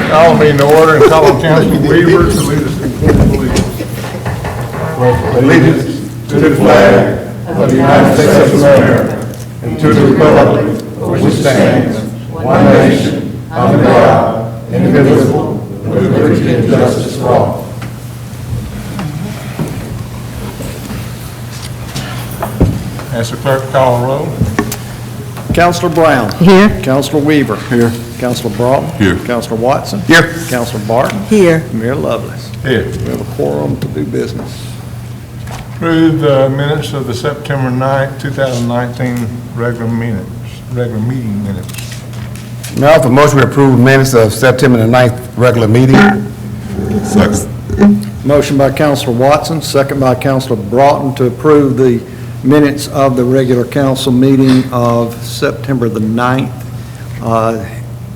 Call the meeting to order and call on Councilman Weaver to lead us in the Pledge of allegiance to the flag of the United States of America and to the republic for which it stands, one nation, under God, indivisible, with liberty and justice for all. Ask the clerk to call the roll. Councilor Brown. Here. Councilor Weaver. Here. Councilor Broughton. Here. Councilor Watson. Here. Councilor Barton. Here. Mayor Lovelace. Here. We have a quorum to do business. Approve the minutes of the September 9th, 2019 regular meeting minutes. Now, for motion to approve minutes of September the 9th regular meeting. Second. Motion by Councilor Watson, second by Councilor Broughton to approve the minutes of the regular council meeting of September the 9th.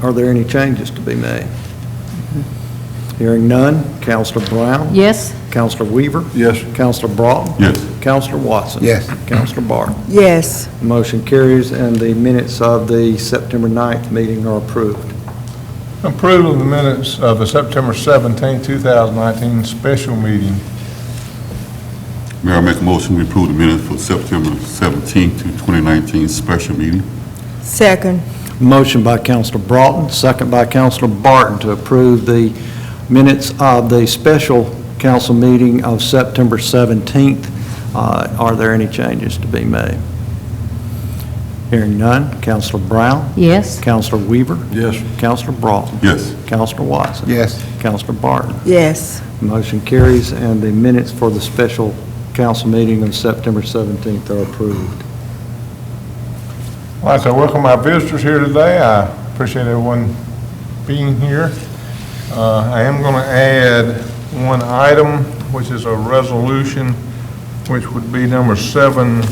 Are there any changes to be made? Hearing none. Councilor Brown? Yes. Councilor Weaver? Yes. Councilor Broughton? Yes. Councilor Watson? Yes. Councilor Barton? Yes. Motion carries, and the minutes of the September 9th meeting are approved. Approval of the minutes of the September 17th, 2019 special meeting. Mayor, I make a motion we approve the minutes for September 17th to 2019 special meeting. Second. Motion by Councilor Broughton, second by Councilor Barton to approve the minutes of the special council meeting of September 17th. Are there any changes to be made? Hearing none. Councilor Brown? Yes. Councilor Weaver? Yes. Councilor Broughton? Yes. Councilor Watson? Yes. Councilor Barton? Yes. Motion carries, and the minutes for the special council meeting of September 17th are approved. I'd like to welcome our visitors here today. I appreciate everyone being here. I am going to add one item, which is a resolution, which would be number 7L,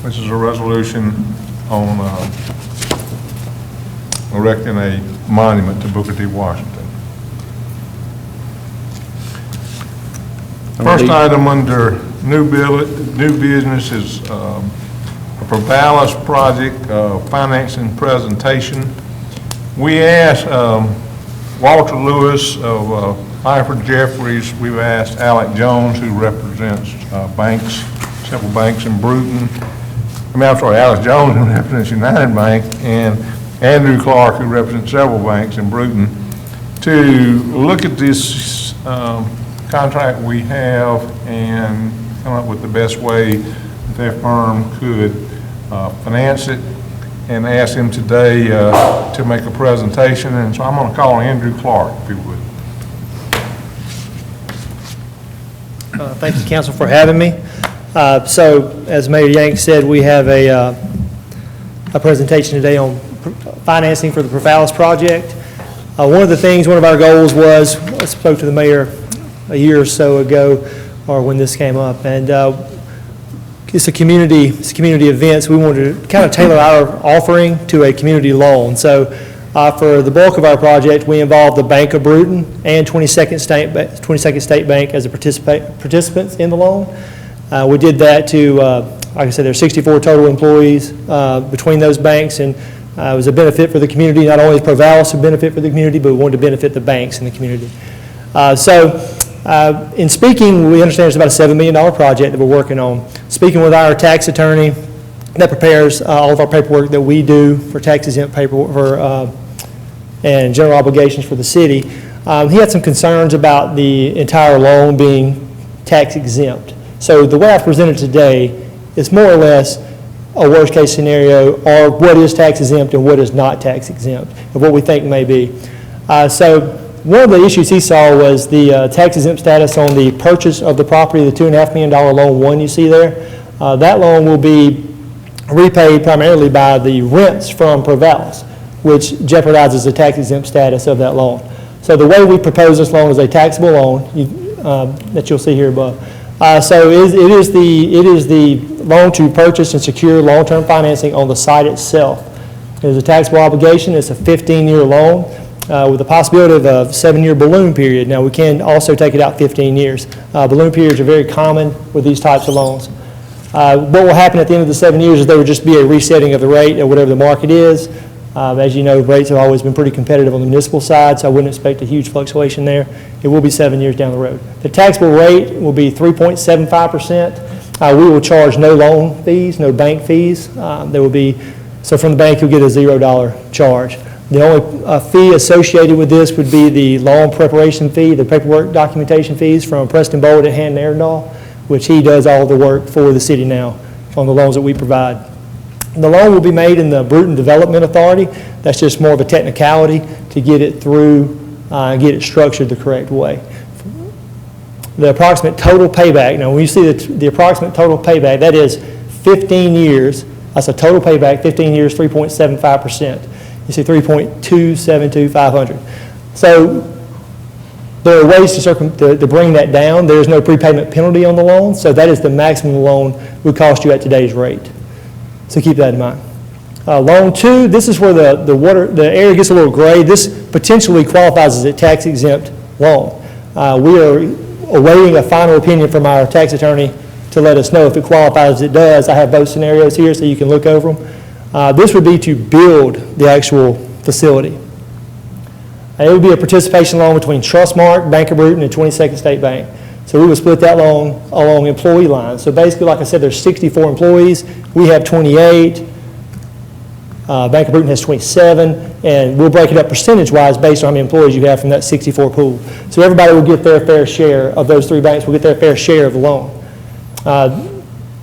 which is a resolution on erecting a monument to Booker T. Washington. First item under new business is a Provalus project financing presentation. We asked Walter Lewis of Hyford Jeffries. We've asked Alec Jones, who represents several banks in Brewton. Alex Jones, who represents United Bank, and Andrew Clark, who represents several banks in Brewton, to look at this contract we have and come up with the best way that their firm could finance it, and ask him today to make a presentation. And so I'm going to call Andrew Clark, if you would. Thank you, Council, for having me. So, as Mayor Yank said, we have a presentation today on financing for the Provalus project. One of our goals was, I spoke to the mayor a year or so ago, or when this came up, and it's a community event, so we wanted to kind of tailor our offering to a community loan. So for the bulk of our project, we involved the Bank of Brewton and 22nd State Bank as participants in the loan. We did that to, like I said, there are 64 total employees between those banks, and it was a benefit for the community. Not only is Provalus a benefit for the community, but we wanted to benefit the banks in the community. In speaking, we understand it's about a $7 million project that we're working on. Speaking with our tax attorney that prepares all of our paperwork that we do for tax-exempt paperwork and general obligations for the city, he had some concerns about the entire loan being tax-exempt. So the way I presented today is more or less a worst-case scenario, or what is tax-exempt and what is not tax-exempt, and what we think may be. One of the issues he saw was the tax-exempt status on the purchase of the property, the $2.5 million loan one you see there. That loan will be repaid primarily by the rents from Provalus, which jeopardizes the tax-exempt status of that loan. So the way we propose this loan is a taxable loan that you'll see here above. So it is the loan to purchase and secure long-term financing on the site itself. It is a taxable obligation. It's a 15-year loan with the possibility of a 7-year balloon period. Now, we can also take it out 15 years. Balloon periods are very common with these types of loans. What will happen at the end of the 7 years is there would just be a resetting of the rate at whatever the market is. As you know, rates have always been pretty competitive on the municipal side, so I wouldn't expect a huge fluctuation there. It will be 7 years down the road. The taxable rate will be 3.75%. We will charge no loan fees, no bank fees. There will be, so from the bank you'll get a $0 charge. The only fee associated with this would be the loan preparation fee, the paperwork documentation fees from Preston Bold at Hand Erendall, which he does all the work for the city now on the loans that we provide. The loan will be made in the Brewton Development Authority. That's just more of a technicality to get it through, get it structured the correct way. The approximate total payback, now when you see the approximate total payback, that is 15 years. That's a total payback, 15 years, 3.75%. You see 3.272500. So there are ways to bring that down. There is no prepayment penalty on the loan, so that is the maximum the loan would cost you at today's rate. So keep that in mind. Loan 2, this is where the area gets a little gray. This potentially qualifies as a tax-exempt loan. We are awaiting a final opinion from our tax attorney to let us know if it qualifies as it does. I have both scenarios here so you can look over them. This would be to build the actual facility. It would be a participation loan between Trustmark, Bank of Brewton, and 22nd State Bank. So we would split that loan along employee lines. So basically, like I said, there's 64 employees. We have 28. Bank of Brewton has 27. And we'll break it up percentage-wise based on how many employees you have from that 64 pool. So everybody will get their fair share of those 3 banks, will get their fair share of the loan.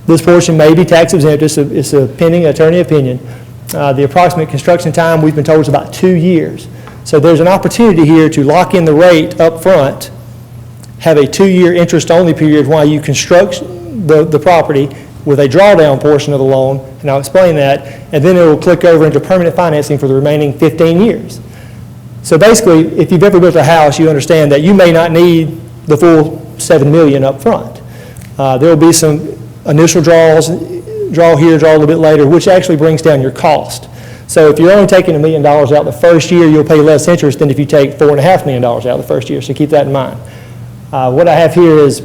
This portion may be tax exempt. It's a pending attorney opinion. The approximate construction time we've been told is about 2 years. So there's an opportunity here to lock in the rate up front, have a 2-year interest-only period while you construct the property with a drawdown portion of the loan, and I'll explain that, and then it will click over into permanent financing for the remaining 15 years. So basically, if you've ever built a house, you understand that you may not need the full $7 million up front. There will be some initial draw here, draw a little bit later, which actually brings down your cost. So if you're only taking $1 million out the first year, you'll pay less interest than if you take $4.5 million out the first year, so keep that in mind. What I have here is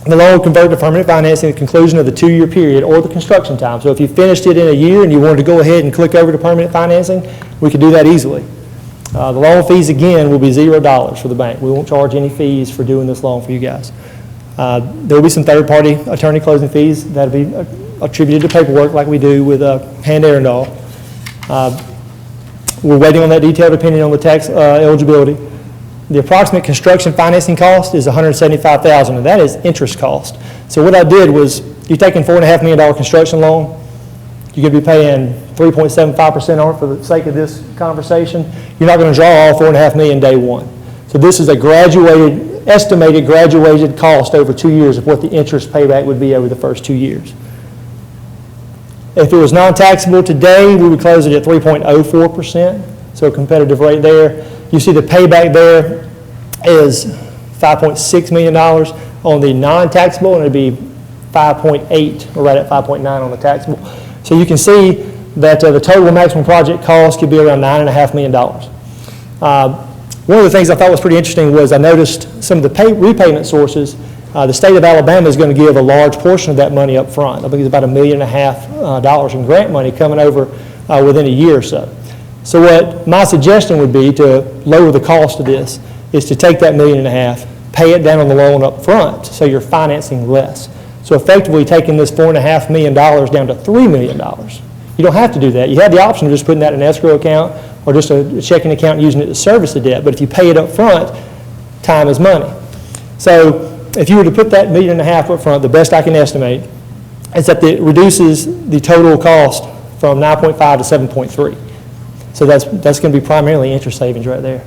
the loan will convert to permanent financing at the conclusion of the 2-year period or the construction time. So if you finished it in a year and you wanted to go ahead and click over to permanent financing, we could do that easily. The loan fees, again, will be $0 for the bank. We won't charge any fees for doing this loan for you guys. There will be some third-party attorney closing fees that will be attributed to paperwork like we do with Hand Erendall. We're waiting on that detailed opinion on the tax eligibility. The approximate construction financing cost is $175,000, and that is interest cost. So what I did was, you're taking $4.5 million construction loan, you're going to be paying 3.75% on it for the sake of this conversation. You're not going to draw all $4.5 million day one. So this is a estimated graduated cost over 2 years of what the interest payback would be over the first 2 years. If it was non-taxable today, we would close it at 3.04%, so a competitive rate there. You see the payback there is $5.6 million on the non-taxable, and it would be 5.8, or right at 5.9 on the taxable. So you can see that the total maximum project cost could be around $9.5 million. One of the things I thought was pretty interesting was I noticed some of the repayment sources. The state of Alabama is going to give a large portion of that money up front. I think it's about $1.5 million in grant money coming over within a year or so. So what my suggestion would be to lower the cost of this is to take that $1.5 million, pay it down on the loan up front, so you're financing less. So effectively taking this $4.5 million down to $3 million. You don't have to do that. You have the option of just putting that in an escrow account or just a checking account and using it to service the debt. But if you pay it up front, time is money. So if you were to put that $1.5 million up front, the best I can estimate is that it reduces the total cost from 9.5 to 7.3. So that's going to be primarily interest savings right there.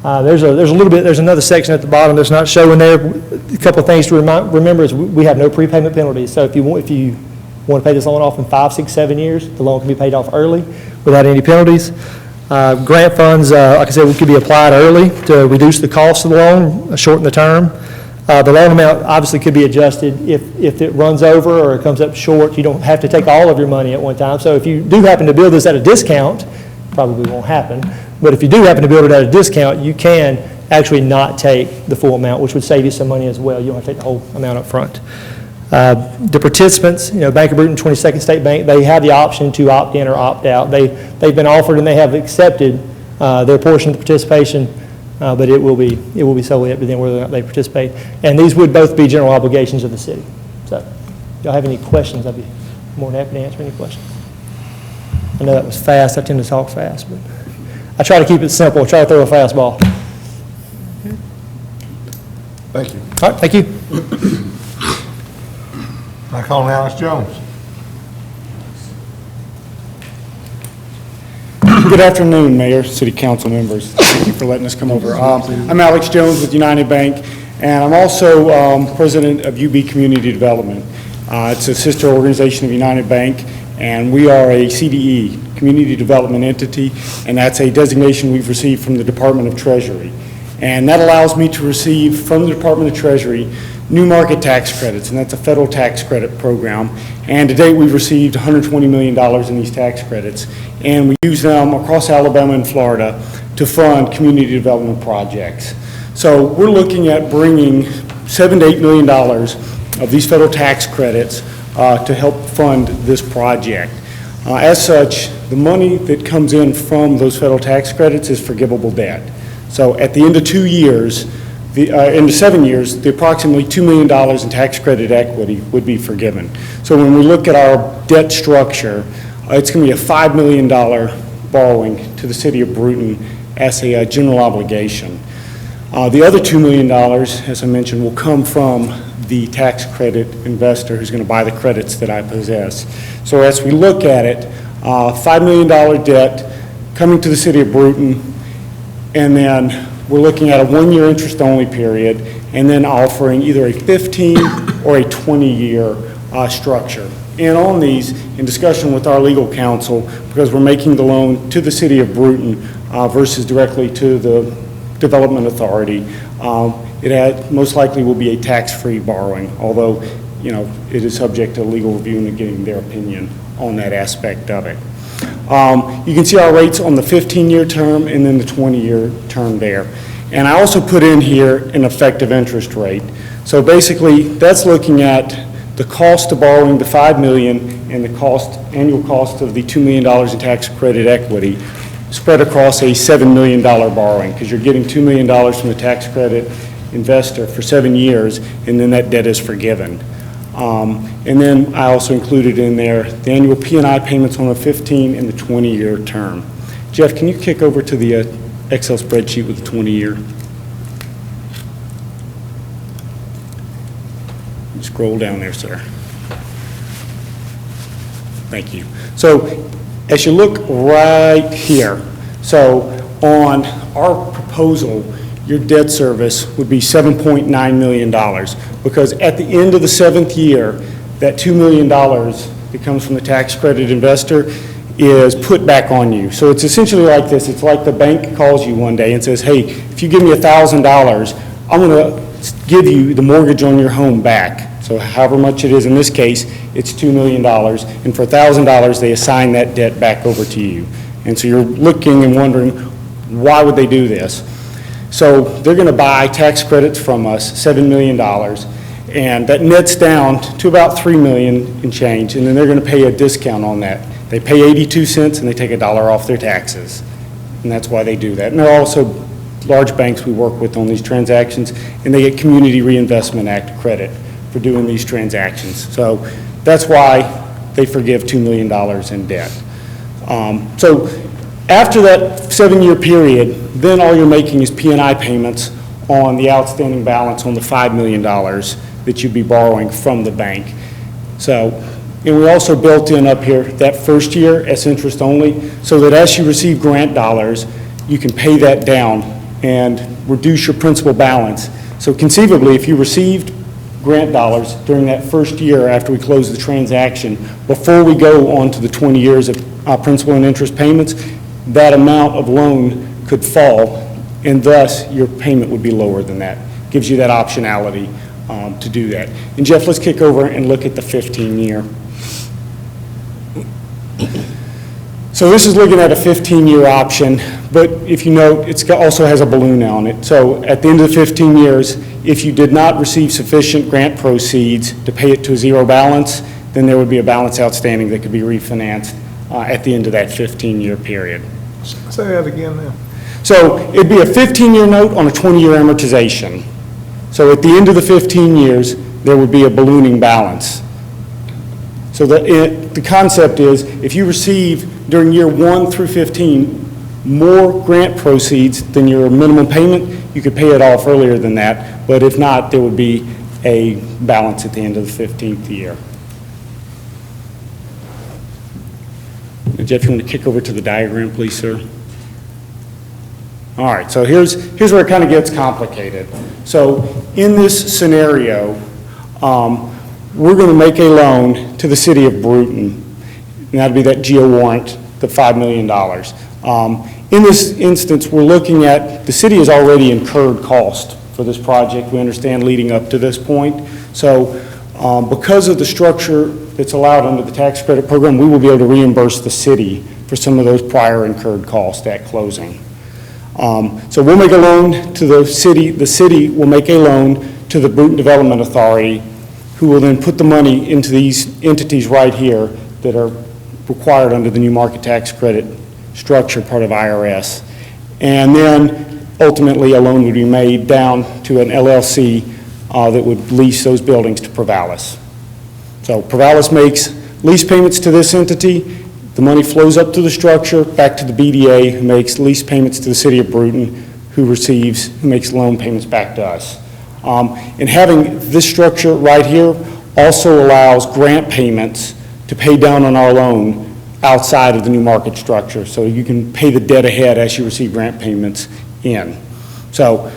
There's another section at the bottom that's not showing there. A couple of things to remember is we have no prepayment penalties. So if you want to pay this loan off in 5, 6, 7 years, the loan can be paid off early without any penalties. Grant funds, like I said, could be applied early to reduce the cost of the loan, shorten the term. The loan amount obviously could be adjusted if it runs over or it comes up short. You don't have to take all of your money at one time. So if you do happen to build this at a discount, probably won't happen, but if you do happen to build it at a discount, you can actually not take the full amount, which would save you some money as well. You don't have to take the whole amount up front. The participants, Bank of Brewton, 22nd State Bank, they have the option to opt in or opt out. They've been offered and they have accepted their portion of the participation, but it will be solely up to them whether or not they participate. And these would both be general obligations of the city. So, if y'all have any questions, I'd be more than happy to answer any questions. I know that was fast. I tend to talk fast, but I try to keep it simple. I try to throw a fastball. Thank you. All right, thank you. I call Alex Jones. Good afternoon, Mayor, City Council members. Thank you for letting us come over. I'm Alex Jones with United Bank, and I'm also president of UB Community Development. It's a sister organization of United Bank, and we are a CDE, Community Development Entity, and that's a designation we've received from the Department of Treasury. And that allows me to receive from the Department of Treasury new market tax credits, and that's a federal tax credit program. And to date, we've received $120 million in these tax credits, and we use them across Alabama and Florida to fund community development projects. So we're looking at bringing $7 to $8 million of these federal tax credits to help fund this project. As such, the money that comes in from those federal tax credits is forgivable debt. So at the end of 2 years, into 7 years, the approximately $2 million in tax credit equity would be forgiven. So when we look at our debt structure, it's going to be a $5 million borrowing to the City of Brewton as a general obligation. The other $2 million, as I mentioned, will come from the tax credit investor who's going to buy the credits that I possess. So as we look at it, $5 million debt coming to the City of Brewton, and then we're looking at a 1-year interest-only period, and then offering either a 15 or a 20-year structure. And on these, in discussion with our legal counsel, because we're making the loan to the City of Brewton versus directly to the Development Authority, it most likely will be a tax-free borrowing, although, it is subject to legal review and getting their opinion on that aspect of it. You can see our rates on the 15-year term and then the 20-year term there. And I also put in here an effective interest rate. So basically, that's looking at the cost of borrowing the $5 million and the annual cost of the $2 million in tax credit equity spread across a $7 million borrowing, because you're getting $2 million from the tax credit investor for 7 years, and then that debt is forgiven. And then I also included in there the annual P&I payments on the 15 and the 20-year term. Jeff, can you kick over to the Excel spreadsheet with the 20-year? Scroll down there, sir. Thank you. So as you look right here, so on our proposal, your debt service would be $7.9 million, because at the end of the 7th year, that $2 million that comes from the tax credit investor is put back on you. So it's essentially like this. It's like the bank calls you one day and says, hey, if you give me $1,000, I'm going to give you the mortgage on your home back. So however much it is, in this case, it's $2 million. And for $1,000, they assign that debt back over to you. And so you're looking and wondering, why would they do this? So they're going to buy tax credits from us, $7 million, and that nets down to about $3 million and change, and then they're going to pay a discount on that. They pay 82 cents and they take $1 off their taxes, and that's why they do that. And there are also large banks we work with on these transactions, and they get Community Reinvestment Act credit for doing these transactions. So that's why they forgive $2 million in debt. So after that 7-year period, then all you're making is P&I payments on the outstanding balance on the $5 million that you'd be borrowing from the bank. So, and we also built in up here that first year as interest only, so that as you receive grant dollars, you can pay that down and reduce your principal balance. So conceivably, if you received grant dollars during that first year after we close the transaction, before we go on to the 20 years of principal and interest payments, that amount of loan could fall, and thus your payment would be lower than that. Gives you that optionality to do that. And Jeff, let's kick over and look at the 15-year. So this is looking at a 15-year option, but if you note, it also has a balloon on it. So at the end of the 15 years, if you did not receive sufficient grant proceeds to pay it to a zero balance, then there would be a balance outstanding that could be refinanced at the end of that 15-year period. Say that again now. So it'd be a 15-year note on a 20-year amortization. So at the end of the 15 years, there would be a ballooning balance. So the concept is, if you receive during year 1 through 15 more grant proceeds than your minimum payment, you could pay it off earlier than that. But if not, there would be a balance at the end of the 15th year. Jeff, you want to kick over to the diagram, please, sir? All right, so here's where it kind of gets complicated. So in this scenario, we're going to make a loan to the City of Brewton, and that'd be that GO warrant, the $5 million. In this instance, we're looking at, the city has already incurred cost for this project, we understand, leading up to this point. So because of the structure that's allowed under the tax credit program, we will be able to reimburse the city for some of those prior incurred costs at closing. So we'll make a loan to the city will make a loan to the Brewton Development Authority, who will then put the money into these entities right here that are required under the new market tax credit structure, part of IRS. And then ultimately a loan would be made down to an LLC that would lease those buildings to Provalus. So Provalus makes lease payments to this entity. The money flows up to the structure, back to the BDA, who makes lease payments to the City of Brewton, who makes loan payments back to us. And having this structure right here also allows grant payments to pay down on our loan outside of the new market structure. So you can pay the debt ahead as you receive grant payments in. So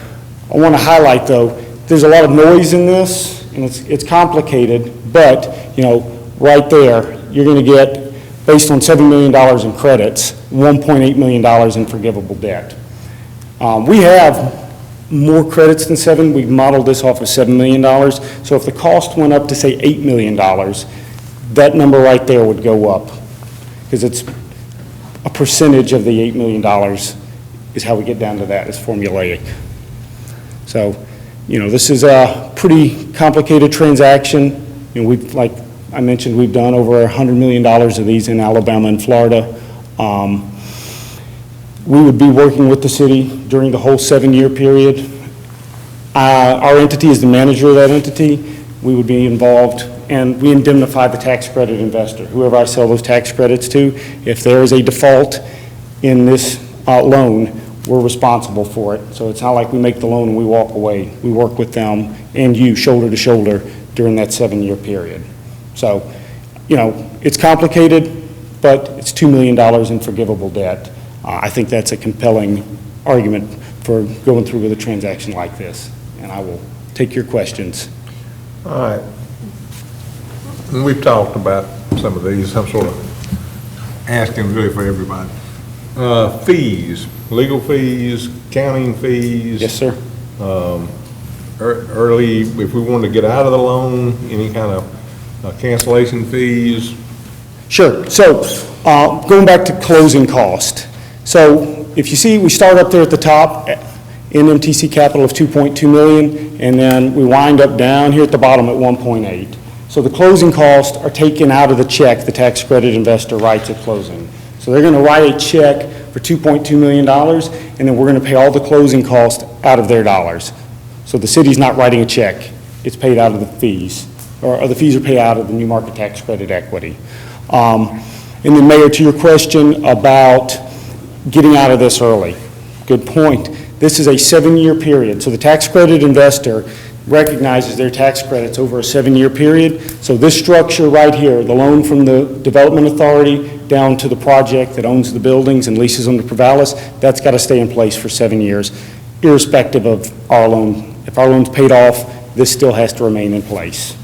I want to highlight, though, there's a lot of noise in this, and it's complicated, but, right there, you're going to get, based on $7 million in credits, $1.8 million in forgivable debt. We have more credits than 7. We've modeled this off of $7 million. So if the cost went up to, say, $8 million, that number right there would go up, because it's a percentage of the $8 million is how we get down to that. It's formulaic. So, this is a pretty complicated transaction. Like I mentioned, we've done over $100 million of these in Alabama and Florida. We would be working with the city during the whole 7-year period. Our entity is the manager of that entity. We would be involved, and we indemnify the tax credit investor, whoever I sell those tax credits to. If there is a default in this loan, we're responsible for it. So it's not like we make the loan and we walk away. We work with them and you shoulder to shoulder during that 7-year period. So, it's complicated, but it's $2 million in forgivable debt. I think that's a compelling argument for going through with a transaction like this. And I will take your questions. All right. And we've talked about some of these. I'm sort of asking really for everybody. Fees, legal fees, accounting fees. Yes, sir. Early, if we wanted to get out of the loan, any kind of cancellation fees. Sure. So going back to closing cost. So if you see, we start up there at the top, NMTC capital of $2.2 million, and then we wind up down here at the bottom at 1.8. So the closing costs are taken out of the check the tax credit investor writes at closing. So they're going to write a check for $2.2 million, and then we're going to pay all the closing costs out of their dollars. So the city's not writing a check. It's paid out of the fees, or the fees are paid out of the new market tax credit equity. And then, Mayor, to your question about getting out of this early, good point. This is a 7-year period. So the tax credit investor recognizes their tax credits over a 7-year period. So this structure right here, the loan from the Development Authority down to the project that owns the buildings and leases them to Provalus, that's got to stay in place for 7 years, irrespective of our loan. If our loan's paid off, this still has to remain in place.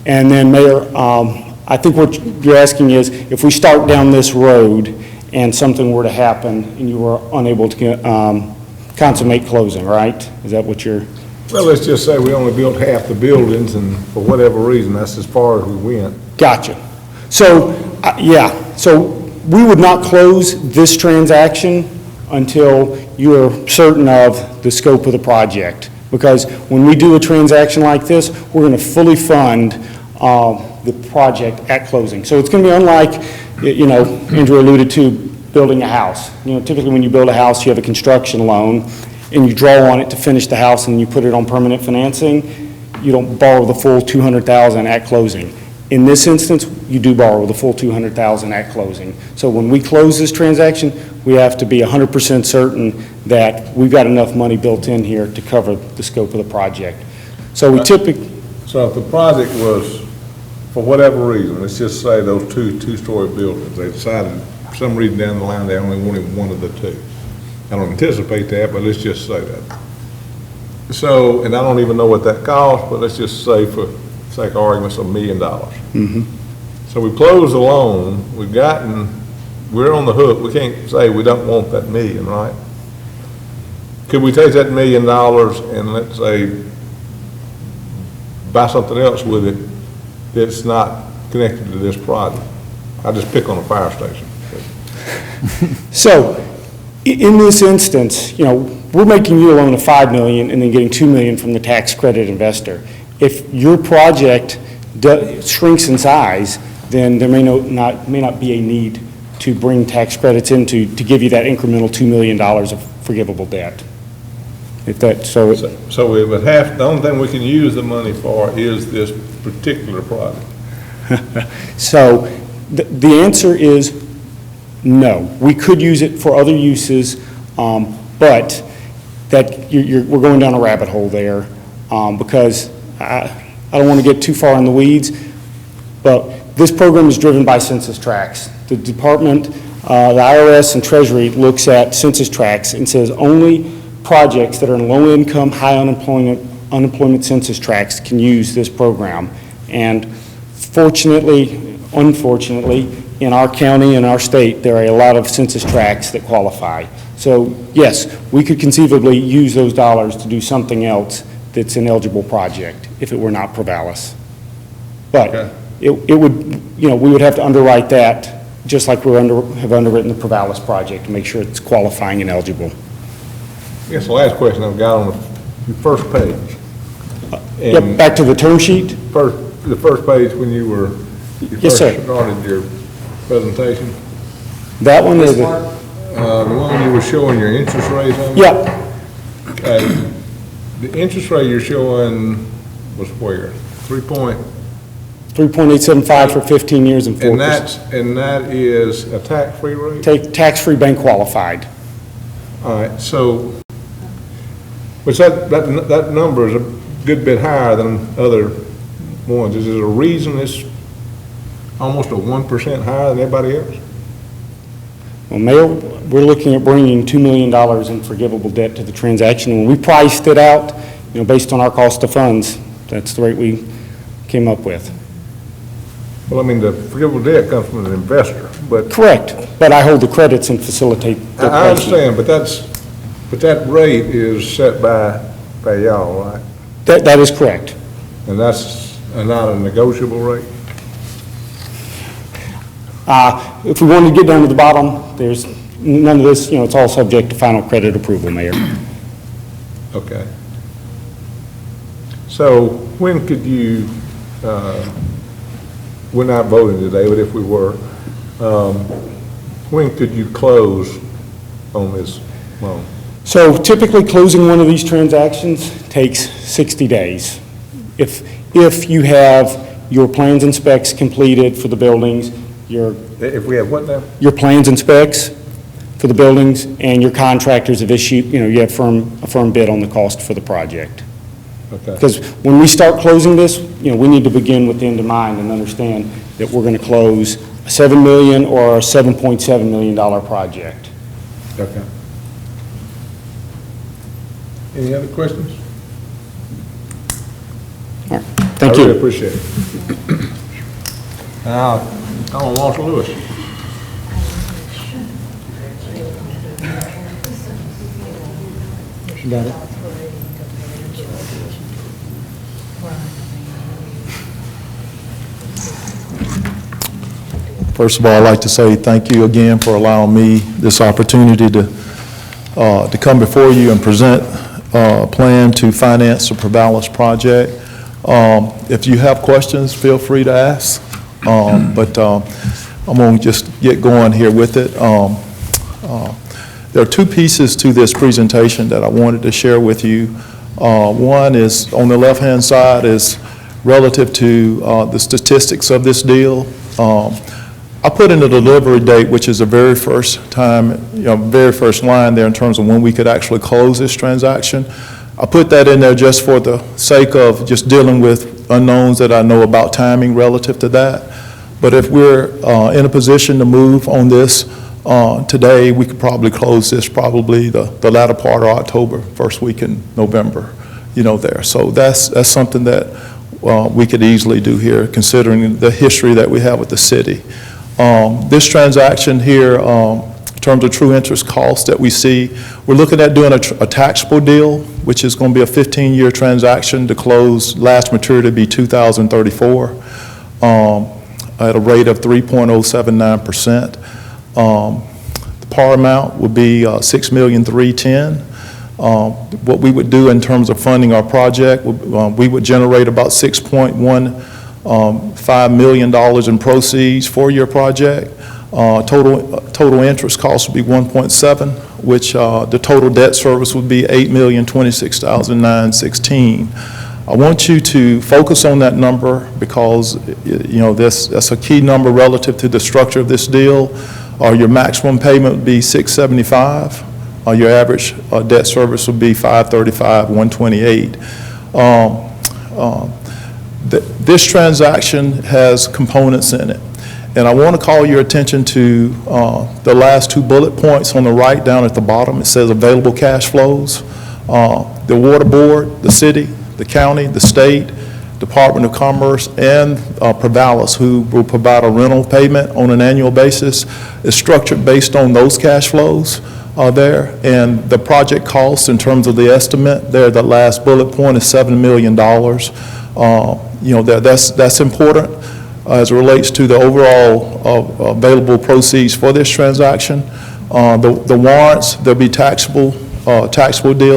And then, Mayor, I think what you're asking is, if we start down this road and something were to happen and you were unable to consummate closing, right? Is that what you're... Well, let's just say we only built half the buildings, and for whatever reason, that's as far as we went. Gotcha. So, yeah, so we would not close this transaction until you're certain of the scope of the project. Because when we do a transaction like this, we're going to fully fund the project at closing. So it's going to be unlike, Andrew alluded to, building a house. Typically when you build a house, you have a construction loan, and you draw on it to finish the house, and you put it on permanent financing. You don't borrow the full $200,000 at closing. In this instance, you do borrow the full $200,000 at closing. So when we close this transaction, we have to be 100% certain that we've got enough money built in here to cover the scope of the project. So we typically... So if the project was, for whatever reason, let's just say those two-story buildings, they decided, for some reason down the line, they only wanted one of the two. I don't anticipate that, but let's just say that. So, and I don't even know what that costs, but let's just say, for sake of arguments, $1 million. So we close the loan, we're on the hook. We can't say we don't want that million, right? Could we take that $1 million and, let's say, buy something else with it that's not connected to this project? I just pick on a fire station. So, in this instance, we're making you a loan of $5 million and then getting $2 million from the tax credit investor. If your project shrinks in size, then there may not be a need to bring tax credits in to give you that incremental $2 million of forgivable debt. So it would the only thing we can use the money for is this particular project. So the answer is no. We could use it for other uses, but that we're going down a rabbit hole there because I don't want to get too far in the weeds, but this program is driven by census tracts. The department, the IRS and Treasury looks at census tracts and says only projects that are in low-income, high unemployment census tracts can use this program. And unfortunately, in our county and our state, there are a lot of census tracts that qualify. So yes, we could conceivably use those dollars to do something else that's an eligible project if it were not Provalus. But Okay. it would, we would have to underwrite that just like we have underwritten the Provalus project to make sure it's qualifying and eligible. I guess the last question I've got on the first page. Yep, back to the term sheet. The first page when you Yes, sir. first started your presentation. That one is The one you were showing your interest rates on? Yeah, Okay. The interest rate you're showing was where? 3.875 for 15 years and 4%. And that is a tax-free rate? Tax-free bank qualified. All right, so, which that number is a good bit higher than other ones. Is there a reason it's almost a 1% higher than everybody else? Well, Mayor, we're looking at bringing $2 million in forgivable debt to the transaction. When we priced it out, based on our cost of funds, that's the rate we came up with. Well, I mean, the forgivable debt comes from an investor, but. Correct, but I hold the credits and facilitate the I pricing. understand, but that rate is set by y'all, right? That is correct. And that's not a negotiable rate? If we wanted to get down to the bottom, there's none of this, it's all subject to final credit approval, Mayor. Okay. So when could you, we're not voting today, but if we were, when could you close on this loan? So typically, closing one of these transactions takes 60 days. If you have your plans and specs completed for the buildings, If we have what now? your plans and specs for the buildings, and your contractors have issued, you have a firm bid on the cost for the project. Okay. Because when we start closing this, we need to begin with the end in mind and understand that we're going to close a $7 million or a $7.7 million project. Okay. Any other questions? All right. Thank you. I really appreciate it. Now, I'm Marshall Lewis. You got it? First of all, I'd like to say thank you again for allowing me this opportunity to come before you and present plan to finance the Provalus project. If you have questions, feel free to ask, but I'm going to just get going here with it. There are two pieces to this presentation that I wanted to share with you. One is, on the left-hand side, is relative to the statistics of this deal. I put in the delivery date, which is the very first time, very first line there in terms of when we could actually close this transaction. I put that in there just for the sake of just dealing with unknowns that I know about timing relative to that. But if we're in a position to move on this today, we could probably close this probably the latter part of October, first week in November, there. So that's something that we could easily do here, considering the history that we have with the city. This transaction here, in terms of true interest costs that we see, we're looking at doing a taxable deal, which is going to be a 15-year transaction to close. Last maturity to be 2034 at a rate of 3.079%. The par amount would be $6,310,000. What we would do in terms of funding our project, we would generate about $6.15 million in proceeds for your project. Total interest cost would be 1.7, which the total debt service would be $8,026,916. I want you to focus on that number because that's a key number relative to the structure of this deal. Your maximum payment would be $675. Your average debt service would be $535,128. This transaction has components in it. And I want to call your attention to the last two bullet points on the right down at the bottom. It says available cash flows. The water board, the city, the county, the state, Department of Commerce, and Provalus, who will provide a rental payment on an annual basis, is structured based on those cash flows there. And the project cost in terms of the estimate there, the last bullet point is $7 million. That's important as it relates to the overall available proceeds for this transaction. The warrants, there'll be taxable deal,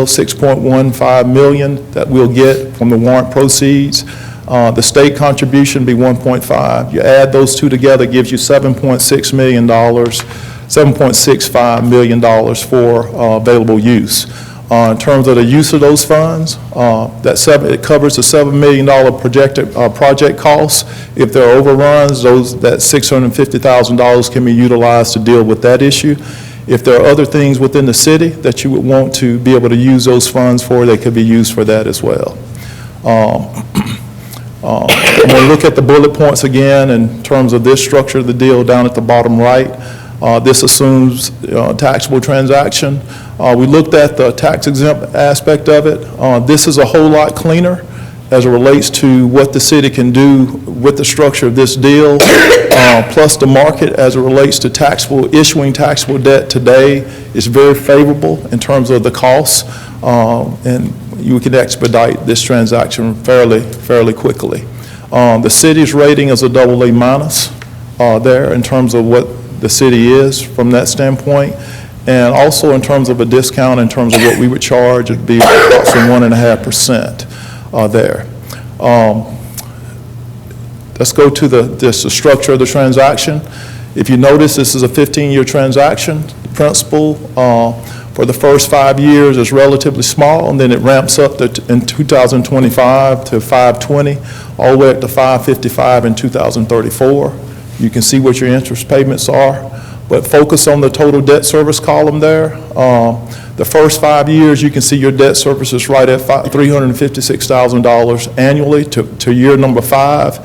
$6.15 million that we'll get from the warrant proceeds. The state contribution be 1.5. You add those two together, gives you $7.6 million, $7.65 million for available use. In terms of the use of those funds, it covers the $7 million projected project costs. If there are overruns, that $650,000 can be utilized to deal with that issue. If there are other things within the city that you would want to be able to use those funds for, they could be used for that as well. I'm going to look at the bullet points again in terms of this structure of the deal down at the bottom right. This assumes taxable transaction. We looked at the tax exempt aspect of it. This is a whole lot cleaner as it relates to what the city can do with the structure of this deal, plus the market as it relates to issuing taxable debt today is very favorable in terms of the costs, and you can expedite this transaction fairly quickly. The city's rating is a AA minus there in terms of what the city is from that standpoint, and also in terms of a discount in terms of what we would charge, it'd be approximately 1.5% there. Let's go to the structure of the transaction. If you notice, this is a 15-year transaction. The principal for the first 5 years is relatively small, and then it ramps up in 2025 to $520, all the way up to $555 in 2034. You can see what your interest payments are, but focus on the total debt service column there. The first 5 years, you can see your debt service is right at $356,000 annually to year number 5.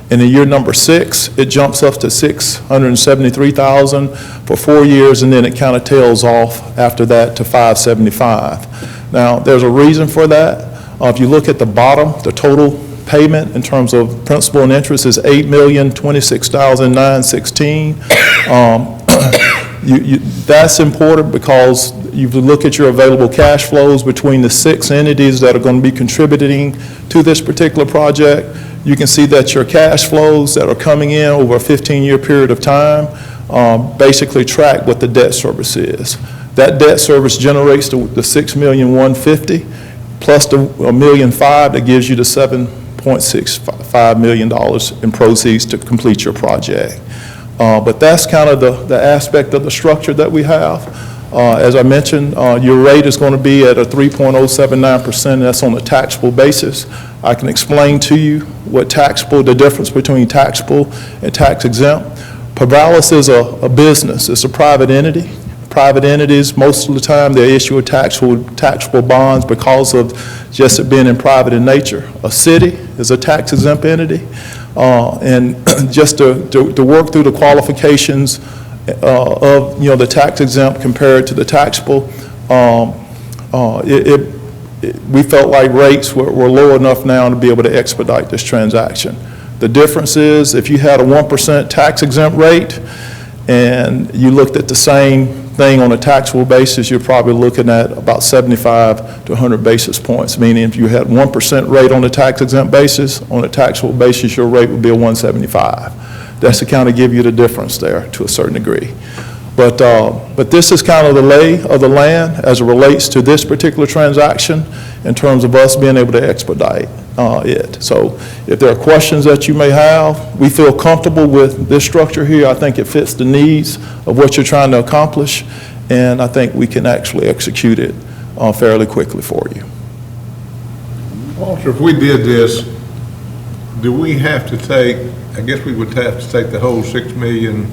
And in year number 6, it jumps up to $673,000 for 4 years, and then it kind of tails off after that to $575. Now, there's a reason for that. If you look at the bottom, the total payment in terms of principal and interest is $8,026,916. That's important because you look at your available cash flows between the 6 entities that are going to be contributing to this particular project. You can see that your cash flows that are coming in over a 15-year period of time basically track what the debt service is. That debt service generates the $6,150,000 plus the $1,500,000 that gives you the $7.65 million in proceeds to complete your project. But that's kind of the aspect of the structure that we have. As I mentioned, your rate is going to be at a 3.079%. That's on a taxable basis. I can explain to you what taxable, the difference between taxable and tax exempt. Provalus is a business. It's a private entity. Private entities, most of the time, they issue a taxable bonds because of just it being in private in nature. A city is a tax exempt entity. And just to work through the qualifications of, the tax exempt compared to the taxable, we felt like rates were low enough now to be able to expedite this transaction. The difference is if you had a 1% tax exempt rate and you looked at the same thing on a taxable basis, you're probably looking at about 75 to 100 basis points, meaning if you had 1% rate on a tax exempt basis, on a taxable basis, your rate would be a 175. That's to kind of give you the difference there to a certain degree. But this is kind of the lay of the land as it relates to this particular transaction in terms of us being able to expedite it. So if there are questions that you may have, we feel comfortable with this structure here. I think it fits the needs of what you're trying to accomplish, and I think we can actually execute it fairly quickly for you. Walter, if we did this, do we have to take, I guess we would have to take the whole $6 million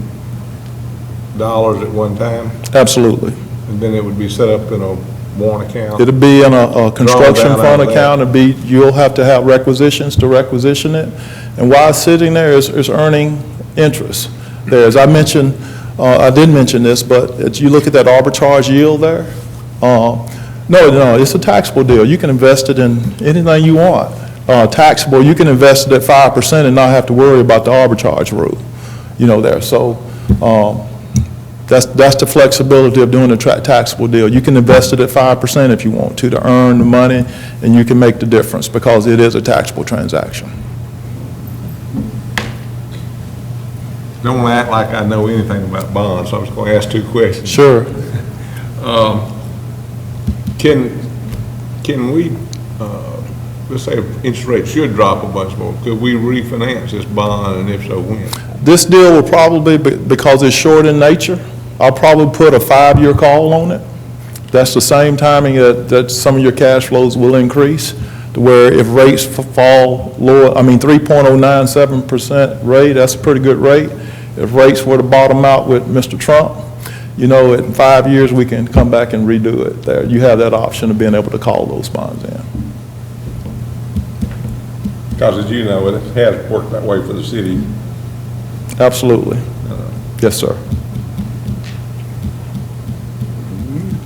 at one time, Absolutely. and then it would be set up in a warrant account? It'll be in a construction Draw it down fund out of account. You'll have to have requisitions to requisition it. And while it's sitting there, it's earning interest there. As I mentioned, I didn't mention this, but as you look at that arbitrage yield there, no, it's a taxable deal. You can invest it in anything you want. Taxable, you can invest it at 5% and not have to worry about the arbitrage rule, there. So, that's the flexibility of doing a taxable deal. You can invest it at 5% if you want to earn the money, and you can make the difference because it is a taxable transaction. Don't act like I know anything about bonds, so I was going to ask two questions. Sure. Can we, let's say interest rates should drop a bunch more, could we refinance this bond, and if so, when? This deal will probably, because it's short in nature, I'll probably put a 5-year call on it. That's the same timing that some of your cash flows will increase, to where if rates fall lower, 3.097% rate, that's a pretty good rate. If rates were to bottom out with Mr. Trump, in 5 years, we can come back and redo it there. You have that option of being able to call those bonds in. Because as you know, it has worked that way for the city. Absolutely. Yes, sir.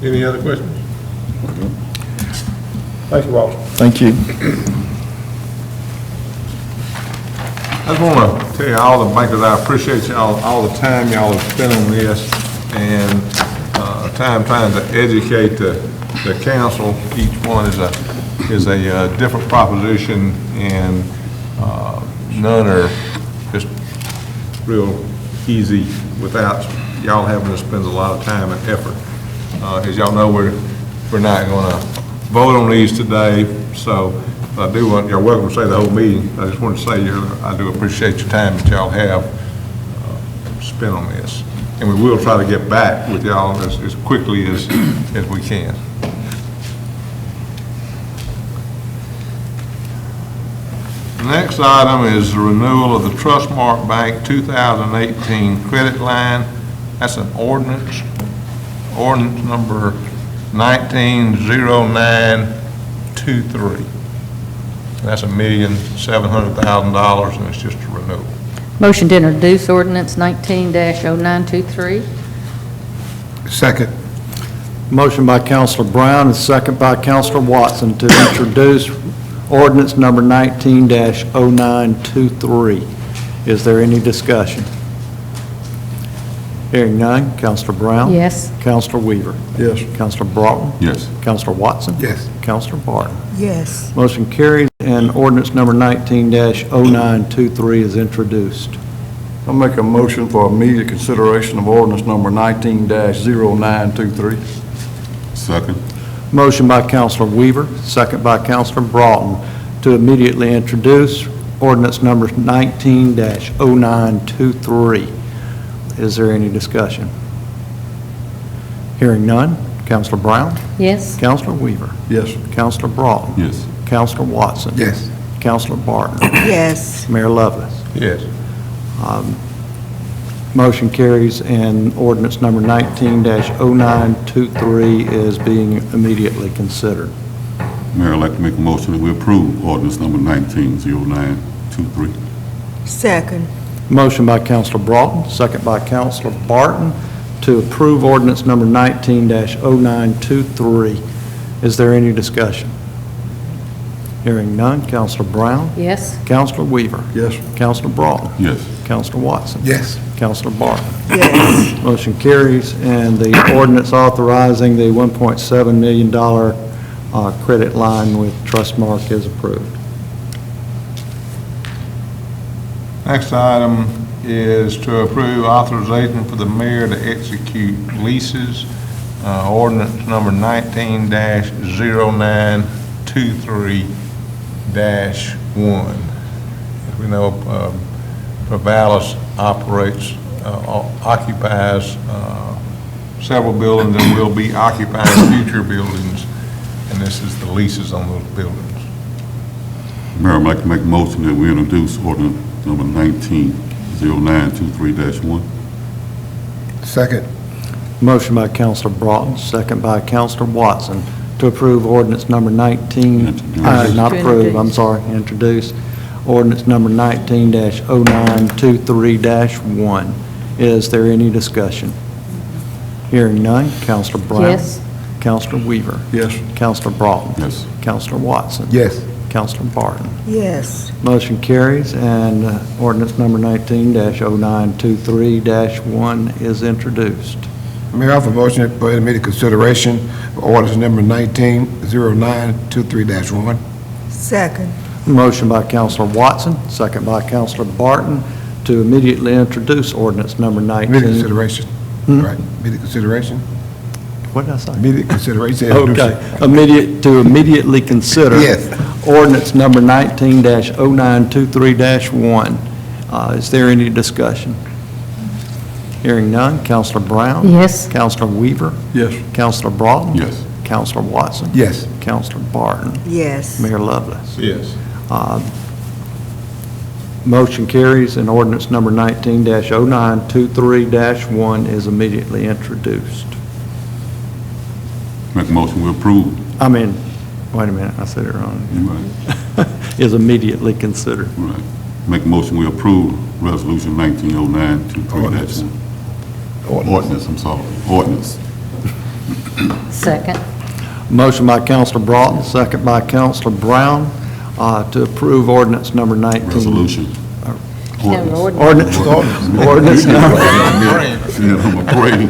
Any other questions? Thank you, Walter. Thank you. I just want to tell you, all the bankers, I appreciate y'all, all the time y'all have spent on this, and time trying to educate the council. Each one is a different proposition, and none are just real easy without y'all having to spend a lot of time and effort. As y'all know, we're not going to vote on these today, so I do want, you're welcome to say the whole meeting. I just want to say I do appreciate your time that y'all have spent on this. And we will try to get back with y'all as quickly as we can. The next item is the renewal of the Trustmark Bank 2018 credit line. That's an ordinance number 190923. That's $1,700,000, and it's just a renewal. Motion to introduce ordinance 19-0923. Second. Motion by Councilor Brown and second by Councilor Watson to introduce ordinance number 19-0923. Is there any discussion? Hearing none, Councilor Brown? Yes. Councilor Weaver? Yes. Councilor Broughton? Yes. Councilor Watson? Yes. Councilor Barton? Yes. Motion carries, and ordinance number 19-0923 is introduced. I'll make a motion for immediate consideration of ordinance number 19-0923. Second. Motion by Counselor Weaver, second by Counselor Broughton, to immediately introduce ordinance number 19-0923. Is there any discussion? Hearing none. Counselor Brown? Yes. Counselor Weaver? Yes. Counselor Broughton? Yes. Counselor Watson? Yes. Counselor Barton? Yes. Mayor Lovelace? Yes. Motion carries, and ordinance number 19-0923 is being immediately considered. Mayor, I'd like to make a motion that we approve ordinance number 19-0923. Second. Motion by Counselor Broughton, second by Counselor Barton, to approve ordinance number 19-0923. Is there any discussion? Hearing none. Counselor Brown? Yes. Counselor Weaver? Yes. Counselor Broughton? Yes. Counselor Watson? Yes. Counselor Barton? Yes. Motion carries, and the ordinance authorizing the $1.7 million credit line with Trustmark is approved. Next item is to approve authorization for the mayor to execute leases, ordinance number 19-0923-1. As we know, Provalus occupies several buildings and will be occupying future buildings, and this is the leases on those buildings. Mayor, I'd like to make a motion that we introduce ordinance number 19-0923-1. Second. Motion by Counselor Broughton, second by Counselor Watson, to approve ordinance number 19, ordinance number 19-0923-1. Is there any discussion? Hearing none. Counselor Brown? Yes. Counselor Weaver? Yes. Counselor Broughton? Yes. Counselor Watson? Yes. Counselor Barton? Yes. Motion carries, and ordinance number 19-0923-1 is introduced. Mayor, I offer a motion for immediate consideration for ordinance number 19-0923-1. Second. Motion by Counselor Watson, second by Counselor Barton, to immediately introduce ordinance number 19. Immediate consideration. Right, immediate consideration. What did I say? Immediate consideration. Introduce it. Okay, to immediately consider. Yes. Ordinance number 19-0923-1. Is there any discussion? Hearing none. Counselor Brown? Yes. Counselor Weaver? Yes. Counselor Broughton? Yes. Counselor Watson? Yes. Counselor Barton? Yes. Mayor Lovelace? Yes. Motion carries, and ordinance number 19-0923-1 is immediately introduced. Make a motion we approve. Wait a minute, I said it wrong. Right. Is immediately considered. Right. Make a motion we approve resolution 19-0923-1. Ordinance, I'm sorry. Ordinance. Second. Motion by Counselor Broughton, second by Counselor Brown, to approve ordinance number 19. Resolution. Ordinance number, Yeah, I'm afraid.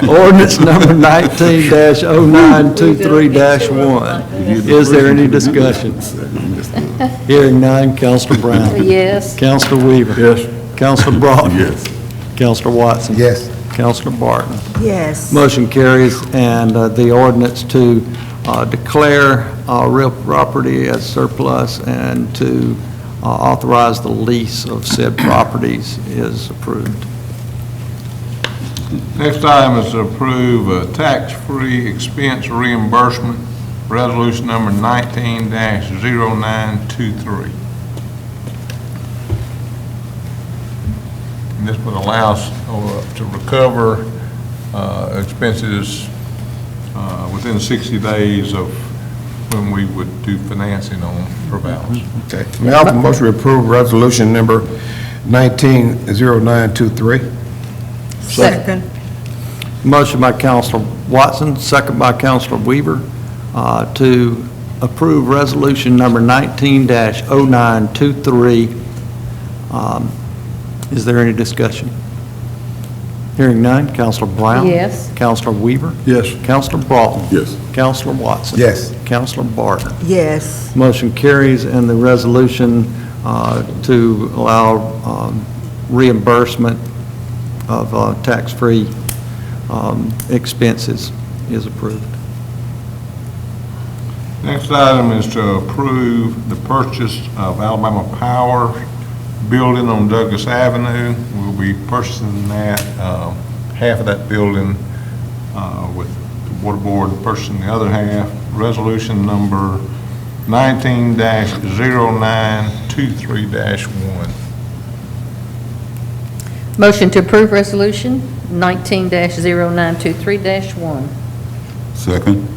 ordinance number 19-0923-1. Is there any discussion? Hearing none. Counselor Brown? Yes. Counselor Weaver? Yes. Counselor Broughton? Yes. Counselor Watson? Yes. Counselor Barton? Yes. Motion carries, and the ordinance to declare real property as surplus and to authorize the lease of said properties is approved. Next item is to approve a tax-free expense reimbursement, resolution number 19-0923. And this would allow us to recover expenses within 60 days of when we would do financing on Provalus. Okay. Mayor, I offer a motion to approve resolution number 19-0923. Second. Motion by Counselor Watson, second by Counselor Weaver, to approve resolution number 19-0923. Is there any discussion? Hearing none. Counselor Brown? Yes. Counselor Weaver? Yes. Counselor Broughton? Yes. Counselor Watson? Yes. Counselor Barton? Yes. Motion carries, and the resolution to allow reimbursement of tax-free expenses is approved. Next item is to approve the purchase of Alabama Power building on Douglas Avenue. We'll be purchasing that, half of that building, with the water board purchasing the other half. Resolution number 19-0923-1. Motion to approve resolution 19-0923-1. Second.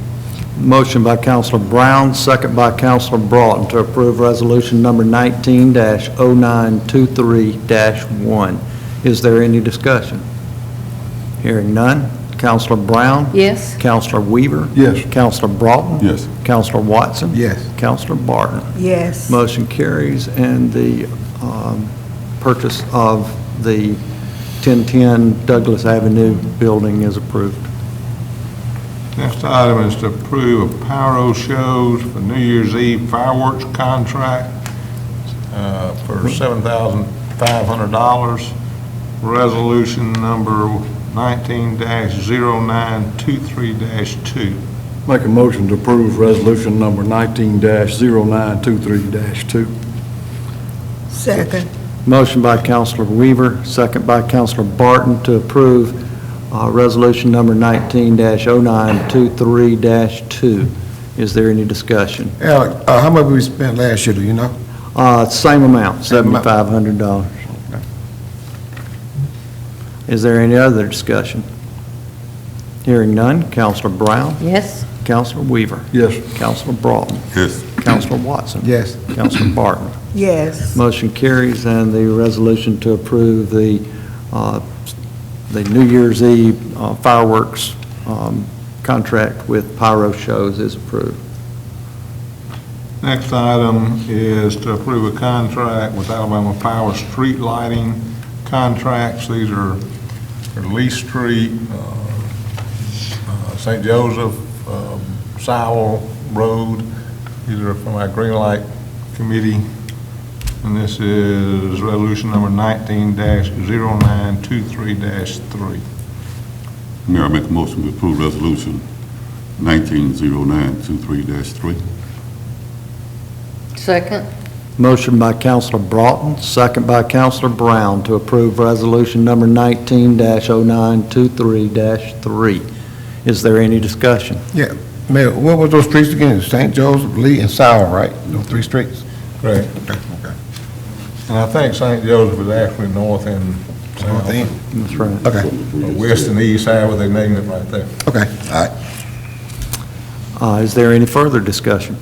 Motion by Counselor Brown, second by Counselor Broughton to approve resolution number 19-0923-1. Is there any discussion? Hearing none. Counselor Brown? Yes. Counselor Weaver? Yes. Counselor Broughton? Yes. Counselor Watson? Yes. Counselor Barton? Yes. Motion carries, and the purchase of the 1010 Douglas Avenue building is approved. Next item is to approve a Pyro shows for New Year's Eve fireworks contract for $7,500. Resolution number 19-0923-2. Make a motion to approve resolution number 19-0923-2. Second. Motion by Counselor Weaver, second by Counselor Barton to approve resolution number 19-0923-2. Is there any discussion? Alec, how much we spent last year, do you know? Same amount, $7,500. Is there any other discussion? Hearing none. Counselor Brown? Yes. Counselor Weaver? Yes. Counselor Broughton? Yes. Counselor Watson? Yes. Counselor Barton? Yes. Motion carries, and the resolution to approve the New Year's Eve fireworks contract with Pyro shows is approved. Next item is to approve a contract with Alabama Power street lighting contracts. These are for Lee Street, St. Joseph, Sowell Road. These are from our Green Light Committee. And this is resolution number 19-0923-3. Mayor, I make a motion to approve resolution 19-0923-3. Second. Motion by Counselor Broughton, second by Counselor Brown to approve resolution number 19-0923-3. Is there any discussion? Yeah. Mayor, what were those streets again? St. Joseph, Lee, and Sowell, right? Those three streets? Correct. Okay. And I think St. Joseph is actually north and North end? south. That's right. Okay. West and east, however they named it right there. Okay, all right. Is there any further discussion?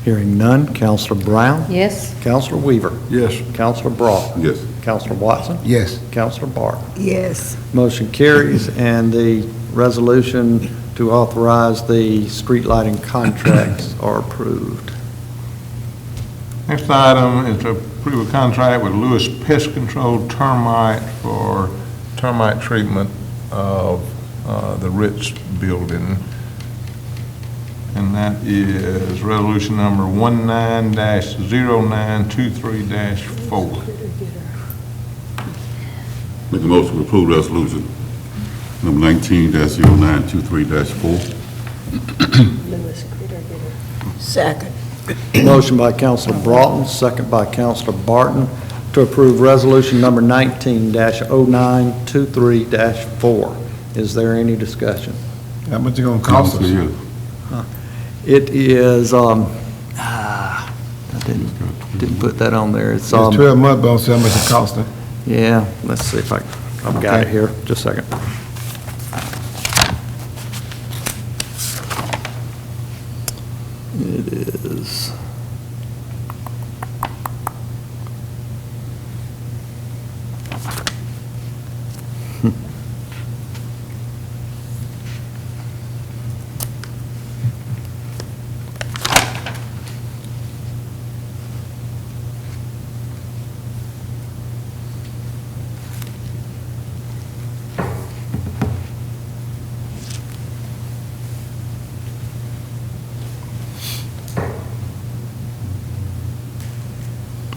Hearing none. Counselor Brown? Yes. Counselor Weaver? Yes. Counselor Broughton? Yes. Counselor Watson? Yes. Counselor Barton? Yes. Motion carries, and the resolution to authorize the street lighting contracts are approved. Next item is to approve a contract with Lewis Pest Control Termite for termite treatment of the Ritz building. And that is resolution number 19-0923-4. Make a motion to approve resolution number 19-0923-4. Second. Motion by Counselor Broughton, second by Counselor Barton to approve resolution number 19-0923-4. Is there any discussion? How much it gonna cost us? It is, I didn't put that on there. It's, It's 12 months, but I don't see how much it cost us. yeah, let's see if I've got it Okay. here. Just a second. It is.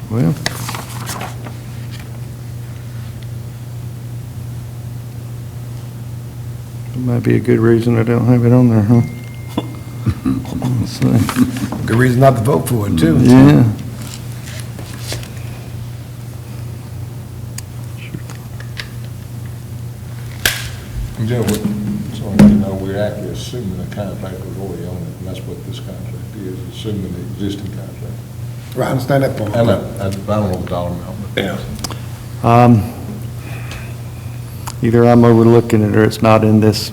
Well, it might be a good reason I don't have it on there, huh? Good reason not to vote for it, too. Yeah. Joe, so we're actually assuming the contract was already on it, and that's what this contract is, assuming the existing contract. Right, I understand that part. I know, I don't know the dollar amount, but. Yeah. Either I'm overlooking it or it's not in this.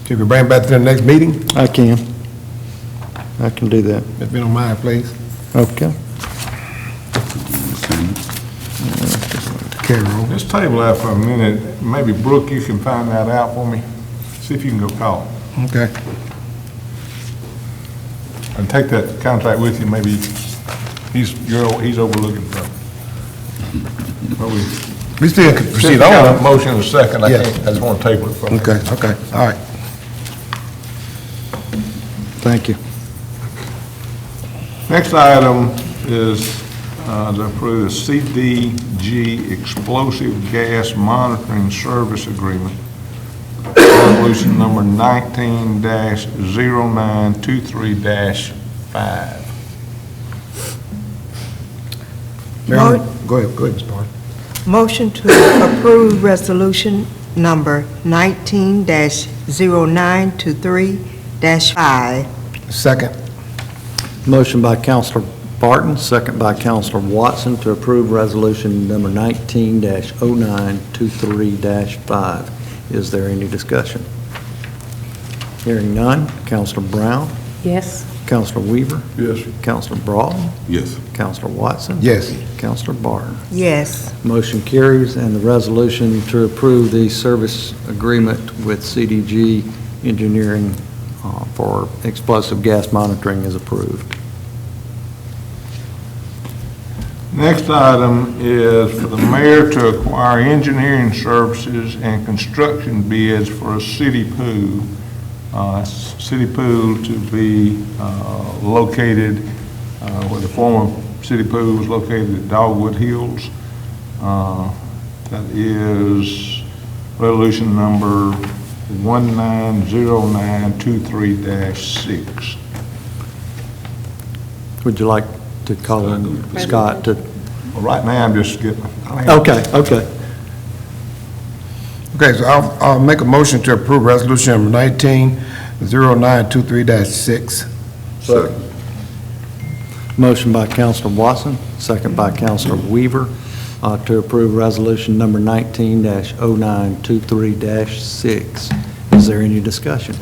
Can we bring it back to the next meeting? I can do that. If you don't mind, please. Okay. Carry over. Let's table that for a minute. Maybe Brooke, you can find that out for me. See if you can go call him. Okay. And take that contract with you, maybe he's overlooking something. But We still can since proceed we got a on. motion in a second, I Yes. can't, I just want to table it for a minute. Okay, all right. Thank you. Next item is to approve the CDG Explosive Gas Monitoring Service Agreement, resolution number 19-0923-5. Marilyn, go ahead, Ms. Barton. Motion to approve resolution number 19-0923-5. Second. Motion by Counselor Barton, second by Counselor Watson to approve resolution number 19-0923-5. Is there any discussion? Hearing none. Counselor Brown, Yes. Counselor Weaver, Yes. Counselor Broughton, Yes. Counselor Watson. Yes. Counselor Barton. Yes. Motion carries, and the resolution to approve the service agreement with CDG Engineering for explosive gas monitoring is approved. Next item is for the mayor to acquire engineering services and construction bids for a city pool. City pool to be located where the former city pool was located at Dogwood Hills. That is resolution number 190923-6. Would you like to call in Scott to? Well, right now, I'm just getting. Okay. Okay, so I'll make a motion to approve resolution number 19-0923-6. Second. Motion by Counselor Watson, second by Counselor Weaver, to approve resolution number 19-0923-6. Is there any discussion?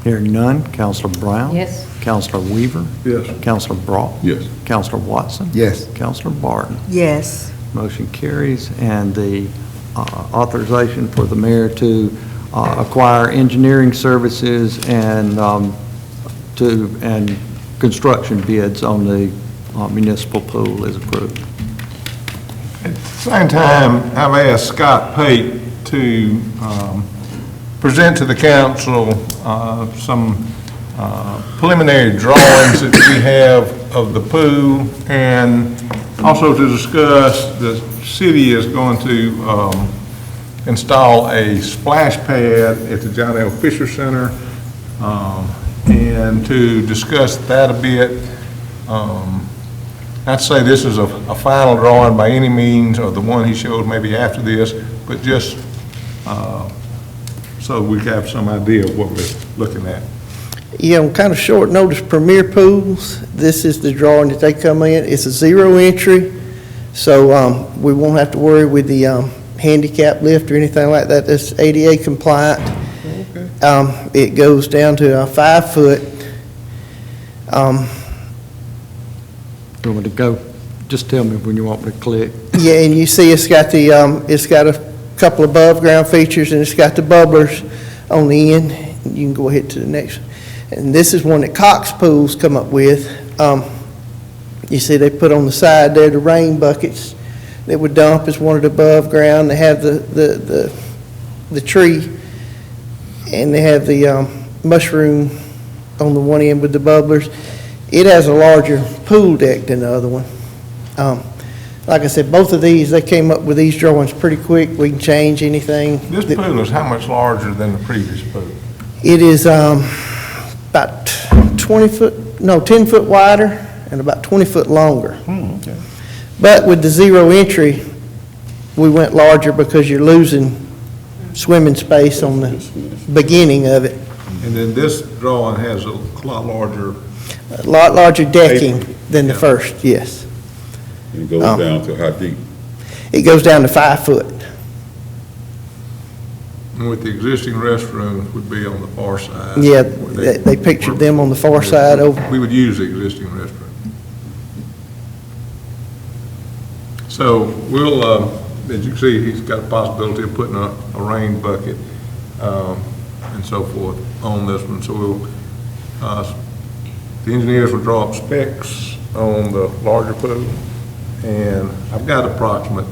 Hearing none. Counselor Brown? Yes. Counselor Weaver? Yes. Counselor Broughton? Yes. Counselor Watson? Yes. Counselor Barton? Yes. Motion carries, and the authorization for the mayor to acquire engineering services and construction bids on the municipal pool is approved. At the same time, I've asked Scott Pate to present to the council some preliminary drawings that we have of the pool, and also to discuss, the city is going to install a splash pad at the John L. Fisher Center, and to discuss that a bit. Not to say this is a final drawing by any means, or the one he showed maybe after this, but just so we have some idea of what we're looking at. Yeah, on kind of short notice, Premier Pools, this is the drawing that they come in. It's a zero entry, so we won't have to worry with the handicap lift or anything like that. That's ADA compliant. It goes down to a 5 foot. You want me to go? Just tell me when you want me to click. Yeah, and you see it's got a couple above ground features, and it's got the bubblers on the end. You can go ahead to the next one. And this is one that Cox Pools come up with. You see they put on the side there the rain buckets that would dump as one of the above ground. They have the tree, and they have the mushroom on the one end with the bubblers. It has a larger pool deck than the other one. like I said, both of these, they came up with these drawings pretty quick. We can change anything. This pool is how much larger than the previous pool? It is about 20 foot, no, 10 foot wider and about 20 foot longer. Okay. But with the zero entry, we went larger because you're losing swimming space on the beginning of it. And then this drawing has a lot larger, A lot larger decking than the first, yes. And it goes down to how deep? It goes down to 5 foot. and with the existing restrooms would be on the far side. Yeah, they pictured them on the far side over. We would use the existing restroom. So we'll, as you can see, he's got a possibility of putting a rain bucket and so forth on this one. So we'll, the engineers will draw up specs on the larger pool, and I've got approximate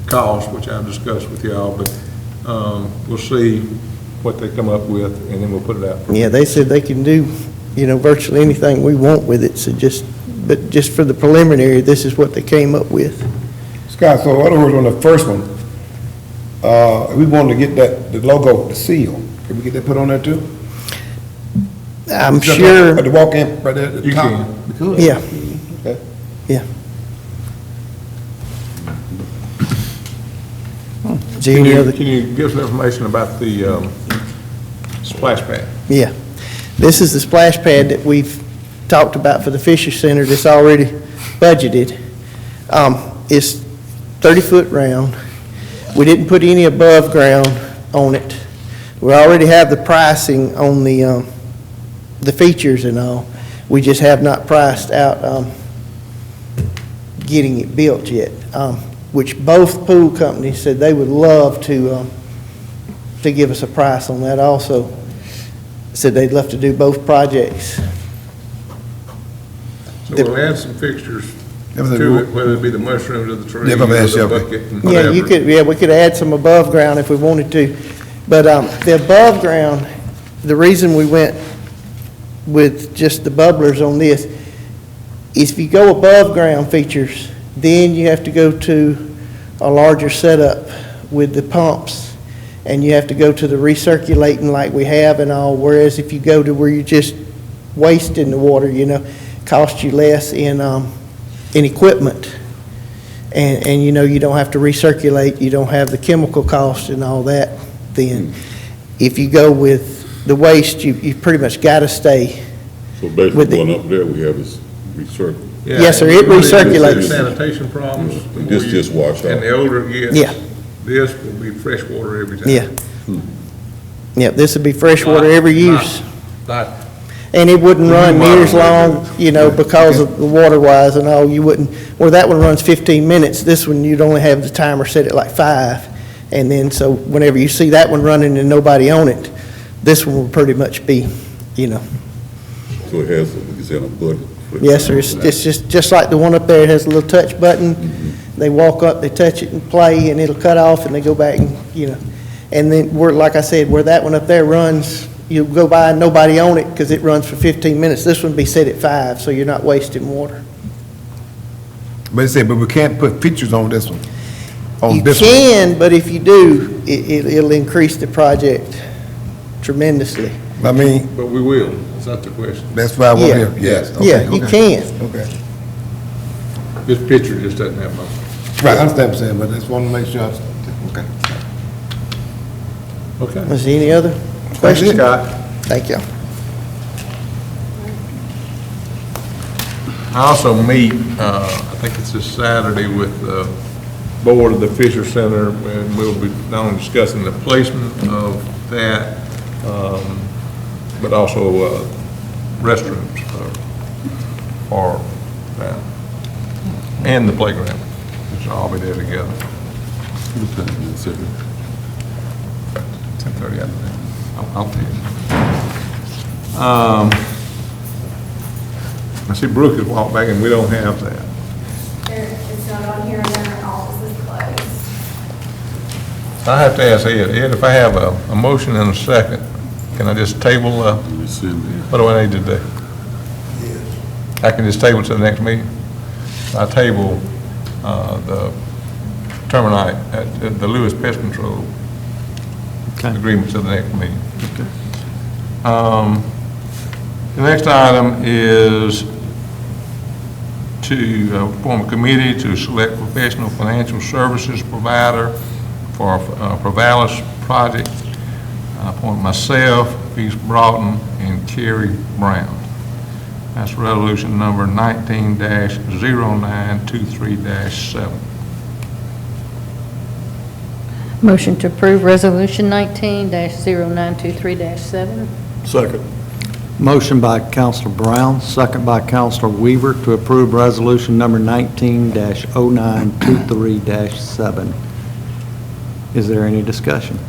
cost, which I've discussed with y'all, but we'll see what they come up with, and then we'll put it out. Yeah, they said they can do, virtually anything we want with it, so but just for the preliminary, this is what they came up with. Scott, so in other words, on the first one, we wanted to get the logo, the seal. Can we get that put on there too? I'm sure, At the walk-in, right there at the You top? can. We could? yeah, Okay. yeah. Is there any other? Can you give some information about the splash pad? Yeah. This is the splash pad that we've talked about for the Fisher Center that's already budgeted. It's 30-foot round. We didn't put any above ground on it. We already have the pricing on the features and all. We just have not priced out getting it built yet, which both pool companies said they would love to give us a price on that also. Said they'd love to do both projects. So we'll add some fixtures That was a- to it, whether it be the mushrooms or the trees Yeah, or but that's the okay. bucket and Yeah, whatever. we could add some above ground if we wanted to. But the above ground, the reason we went with just the bubblers on this is if you go above ground features, then you have to go to a larger setup with the pumps, and you have to go to the recirculating like we have and all, whereas if you go to where you're just wasting the water, costs you less in equipment. And you don't have to recirculate, you don't have the chemical cost and all that then. If you go with the waste, you pretty much got to stay. So With basically, the- going up there, we have this recircle. Yeah, Yes, sir, and it the more you get recirculates. Sanitation problems. the more This you- just wash And out. the older it gets. Yeah. This will be fresh water every time. Yeah. Yeah, this would be fresh water every use. Not And it wouldn't run near as long, Yeah. because of the water wise and all, you wouldn't, where that one runs 15 minutes, this one you'd only have the timer set at like 5. And then, so whenever you see that one running and nobody on it, this one will pretty much be, So it has, like you said, a button. Yes, sir, it's just like the one up there, it has a little touch button. They walk up, they touch it and play, and it'll cut off, and they go back and, And then, like I said, where that one up there runs, you'll go by and nobody on it, because it runs for 15 minutes. This one be set at 5, so you're not wasting water. But but we can't put features on this one. On You this one. can, but if you do, it'll increase the project tremendously. I mean, But we will. Is that the question? that's why I want Yeah. to hear. Yes. Yeah, okay, you okay. can. Okay. This picture just doesn't have much. Right, I understand what you're saying, but I just want to make sure. Okay. Okay. Is there any other Thanks, questions? Scott. Thank you. I also meet, I think it's this Saturday, with the board of the Fisher Center, and we'll be not only discussing the placement of that, but also restrooms for that, and the playground. Which all be there together. 10:30, I think. I'll tell you. I see Brooke has walked back, and we don't have that. It's not on here, and their office is closed. I have to ask Ed, if I have a motion and a second, can I just table, what do I need to do? I can just table it to the next meeting? I table the terminate, the Lewis Pest Control Okay. agreement to the next meeting. The next item is to form a committee to select professional financial services provider for Provalus project. I appoint myself, Peace Broughton, and Kerry Brown. That's resolution number 19-0923-7. Motion to approve Resolution 19-0923-7. Second. Motion by Counselor Brown, second by Counselor Weaver to approve resolution number 19-0923-7. Is there any discussion?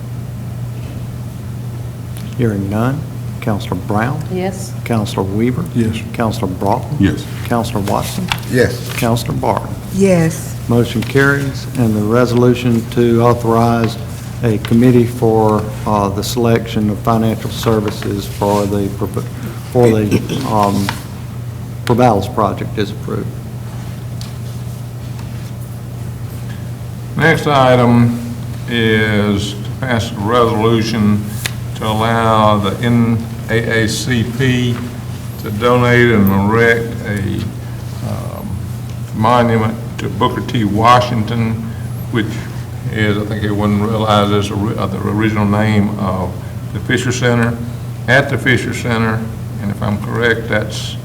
Hearing none. Counselor Brown? Yes. Counselor Weaver? Yes. Counselor Broughton? Yes. Counselor Watson? Yes. Counselor Barton? Yes. Motion carries, and the resolution to authorize a committee for the selection of financial services for the Provalus project is approved. Next item is to pass a resolution to allow the NAACP to donate and erect a monument to Booker T. Washington, which is, I think everyone realizes, the original name of the Fisher Center, at the Fisher Center, and if I'm correct, that's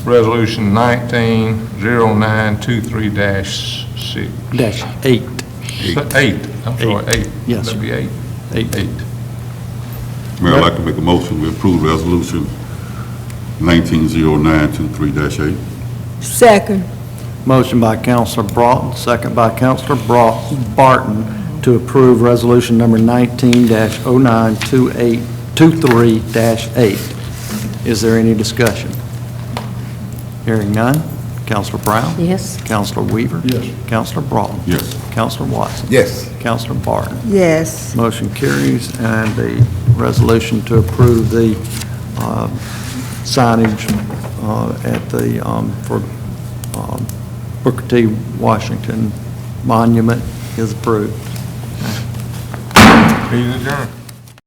resolution 19-0923-6. Dash 8. 8, I'm sorry, 8. Yes, That'd be 8. 8. Mayor, I'd like to make a motion, we approve resolution 19-0923-8. Second. Motion by Counselor Broughton, second by Counselor Barton to approve resolution number 19-0923-8. Is there any discussion? Hearing none. Counselor Brown? Yes. Counselor Weaver? Yes. Counselor Broughton? Yes. Counselor Watson? Yes. Counselor Barton? Yes. Motion carries, and the resolution to approve the signage at the, for Booker T. Washington Monument is approved. Meeting adjourned.